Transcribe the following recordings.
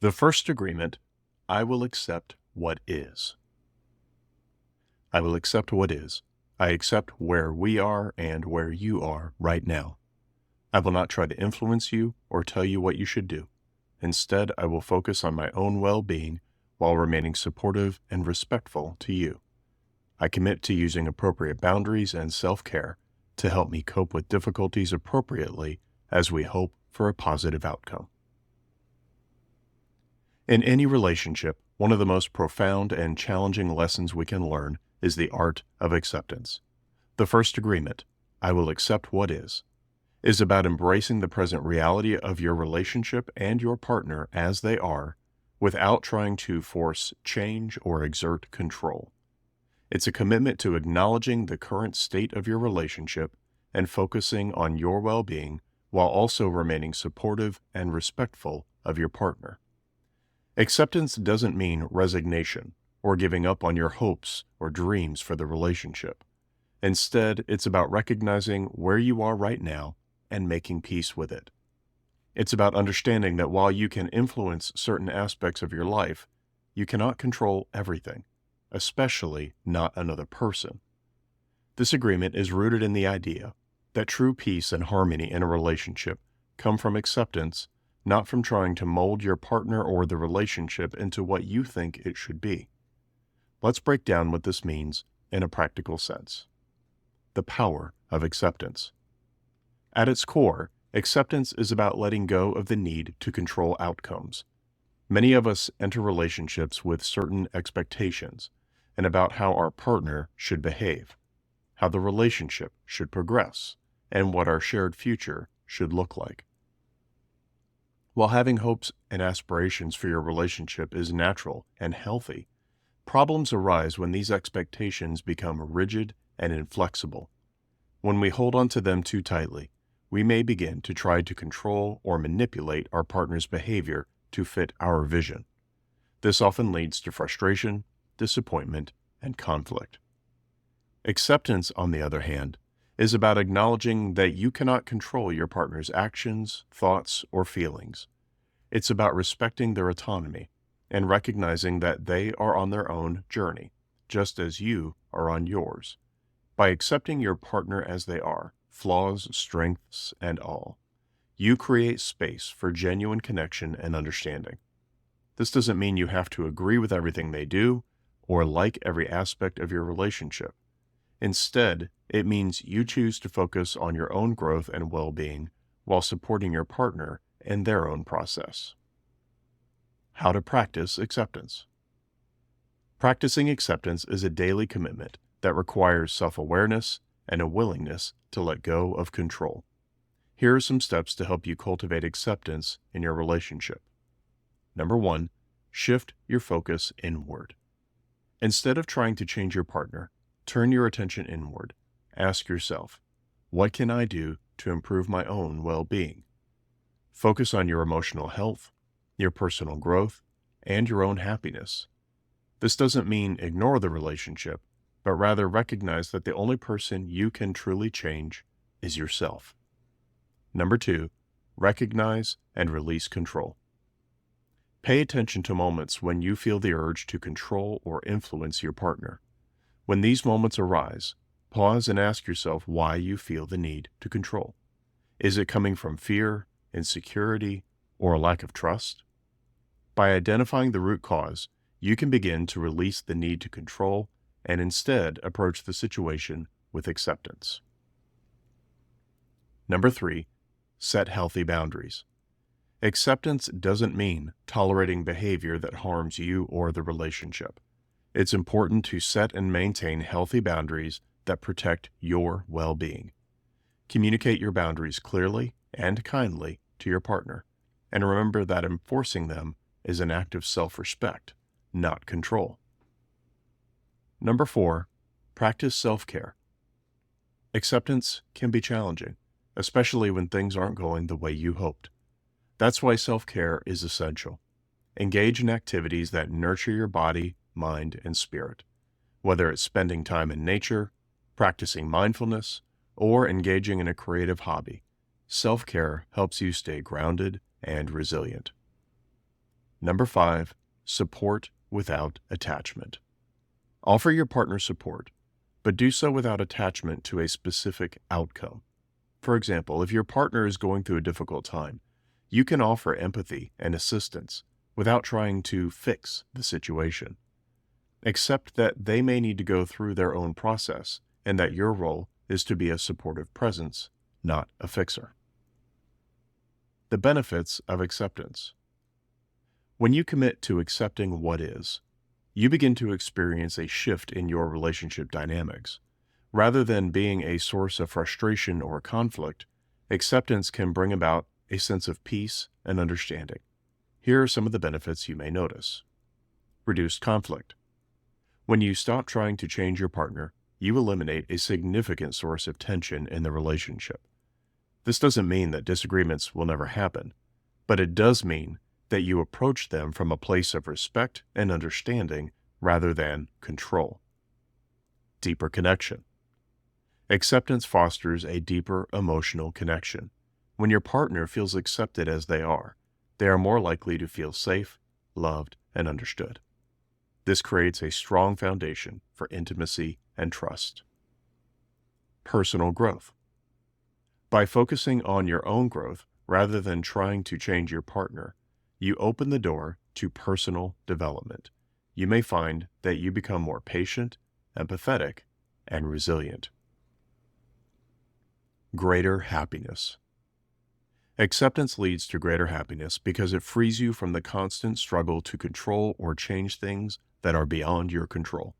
The first agreement, I will accept what is. I will accept what is. I accept where we are and where you are right now. I will not try to influence you or tell you what you should do. Instead, I will focus on my own well-being while remaining supportive and respectful to you. I commit to using appropriate boundaries and self-care to help me cope with difficulties appropriately as we hope for a positive outcome. In any relationship, one of the most profound and challenging lessons we can learn is the art of acceptance. The first agreement, I will accept what is about embracing the present reality of your relationship and your partner as they are, without trying to force change or exert control. It's a commitment to acknowledging the current state of your relationship and focusing on your well-being while also remaining supportive and respectful of your partner. Acceptance doesn't mean resignation or giving up on your hopes or dreams for the relationship. Instead, it's about recognizing where you are right now and making peace with it. It's about understanding that while you can influence certain aspects of your life, you cannot control everything, especially not another person. This agreement is rooted in the idea that true peace and harmony in a relationship come from acceptance, not from trying to mold your partner or the relationship into what you think it should be. Let's break down what this means in a practical sense. The power of acceptance. At its core, acceptance is about letting go of the need to control outcomes. Many of us enter relationships with certain expectations and about how our partner should behave, how the relationship should progress, and what our shared future should look like. While having hopes and aspirations for your relationship is natural and healthy, problems arise when these expectations become rigid and inflexible. When we hold on to them too tightly, we may begin to try to control or manipulate our partner's behavior to fit our vision. This often leads to frustration, disappointment, and conflict. Acceptance, on the other hand, is about acknowledging that you cannot control your partner's actions, thoughts, or feelings. It's about respecting their autonomy and recognizing that they are on their own journey, just as you are on yours. By accepting your partner as they are, flaws, strengths, and all, you create space for genuine connection and understanding. This doesn't mean you have to agree with everything they do or like every aspect of your relationship. Instead, it means you choose to focus on your own growth and well-being while supporting your partner in their own process. How to practice acceptance. Practicing acceptance is a daily commitment that requires self-awareness and a willingness to let go of control. Here are some steps to help you cultivate acceptance in your relationship. Number 1, shift your focus inward. Instead of trying to change your partner, turn your attention inward. Ask yourself, what can I do to improve my own well-being? Focus on your emotional health, your personal growth, and your own happiness. This doesn't mean ignore the relationship, but rather recognize that the only person you can truly change is yourself. Number 2, recognize and release control. Pay attention to moments when you feel the urge to control or influence your partner. When these moments arise, pause and ask yourself why you feel the need to control. Is it coming from fear, insecurity, or a lack of trust? By identifying the root cause, you can begin to release the need to control and instead approach the situation with acceptance. Number 3, set healthy boundaries. Acceptance doesn't mean tolerating behavior that harms you or the relationship. It's important to set and maintain healthy boundaries that protect your well-being. Communicate your boundaries clearly and kindly to your partner, and remember that enforcing them is an act of self-respect, not control. Number 4, practice self-care. Acceptance can be challenging, especially when things aren't going the way you hoped. That's why self-care is essential. Engage in activities that nurture your body, mind, and spirit. Whether it's spending time in nature, practicing mindfulness, or engaging in a creative hobby, self-care helps you stay grounded and resilient. Number 5, support without attachment. Offer your partner support, but do so without attachment to a specific outcome. For example, if your partner is going through a difficult time, you can offer empathy and assistance without trying to fix the situation. Accept that they may need to go through their own process and that your role is to be a supportive presence, not a fixer. The benefits of acceptance. When you commit to accepting what is, you begin to experience a shift in your relationship dynamics. Rather than being a source of frustration or conflict, acceptance can bring about a sense of peace and understanding. Here are some of the benefits you may notice. Reduced conflict. When you stop trying to change your partner, you eliminate a significant source of tension in the relationship. This doesn't mean that disagreements will never happen, but it does mean that you approach them from a place of respect and understanding rather than control. Deeper connection. Acceptance fosters a deeper emotional connection. When your partner feels accepted as they are more likely to feel safe, loved, and understood. This creates a strong foundation for intimacy and trust. Personal growth. By focusing on your own growth rather than trying to change your partner, you open the door to personal development. You may find that you become more patient, empathetic, and resilient. Greater happiness. Acceptance leads to greater happiness because it frees you from the constant struggle to control or change things that are beyond your control.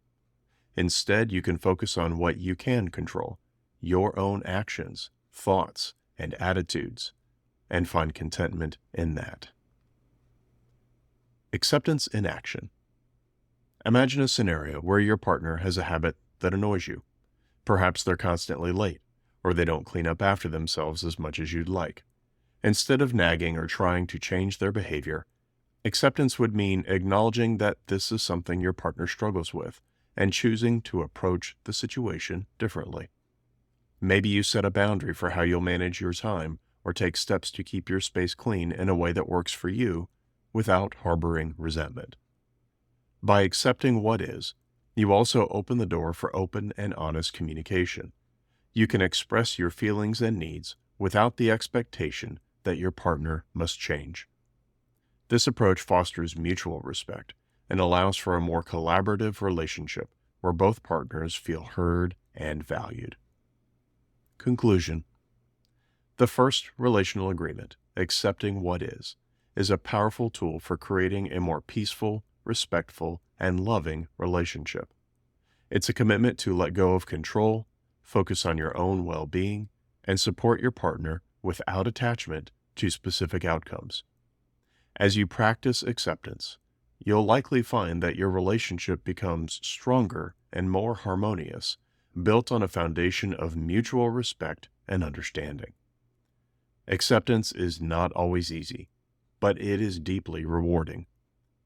Instead, you can focus on what you can control, your own actions, thoughts, and attitudes, and find contentment in that. Acceptance in action. Imagine a scenario where your partner has a habit that annoys you. Perhaps they're constantly late, or they don't clean up after themselves as much as you'd like. Instead of nagging or trying to change their behavior, acceptance would mean acknowledging that this is something your partner struggles with and choosing to approach the situation differently. Maybe you set a boundary for how you'll manage your time or take steps to keep your space clean in a way that works for you without harboring resentment. By accepting what is, you also open the door for open and honest communication. You can express your feelings and needs without the expectation that your partner must change. This approach fosters mutual respect and allows for a more collaborative relationship where both partners feel heard and valued. Conclusion. The first relational agreement, accepting what is a powerful tool for creating a more peaceful, respectful, and loving relationship. It's a commitment to let go of control, focus on your own well-being, and support your partner without attachment to specific outcomes. As you practice acceptance, you'll likely find that your relationship becomes stronger and more harmonious, built on a foundation of mutual respect and understanding. Acceptance is not always easy, but it is deeply rewarding.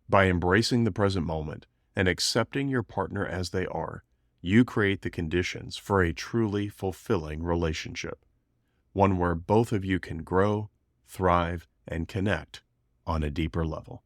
By embracing the present moment and accepting your partner as they are, you create the conditions for a truly fulfilling relationship, one where both of you can grow, thrive, and connect on a deeper level.